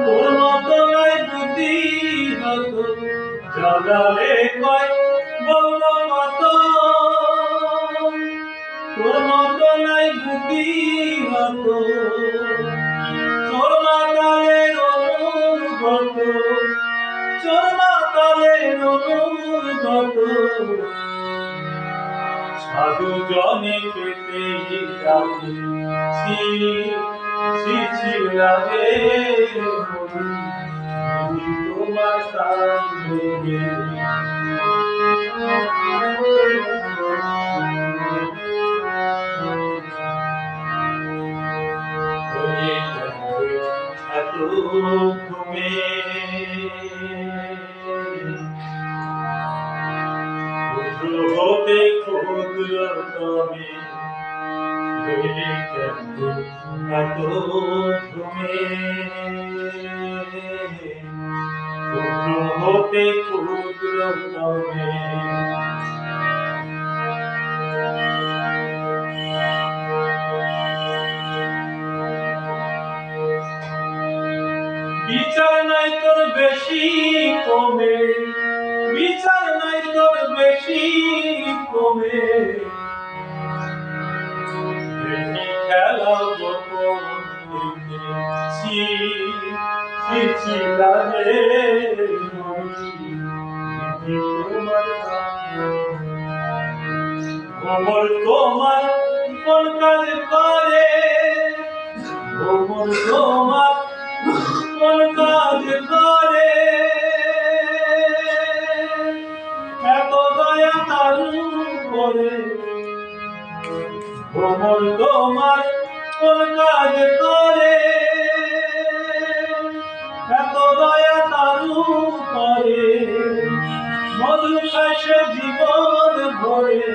তোর মতো নাই বুদ্ধি হত জাগালে কয় বলবো কত তোর মতো নাই বুদ্ধি হত চোর মাতালের অনুগত চোর মাতালের অনুগত সাধু জনে পেতে লাগে তোমার সামনে এত ঘুমে হতে ক্ষুদ্র তবে এত ঘুমে ক্ষুদ্র হতে ক্ষুদ্র তবে বিচার নাই তোর বেশি কমে বিচার নাই তোর বেশি কমে খেলা গোপন কোমর তোমার কোন কাজ করে কোমর তোমার কোন কাজ করে এত দয়া তারু করে কোমর তোমার কোন কাজ করে এত দয়া তারু করে মধু খাইছে জীবন ভরে।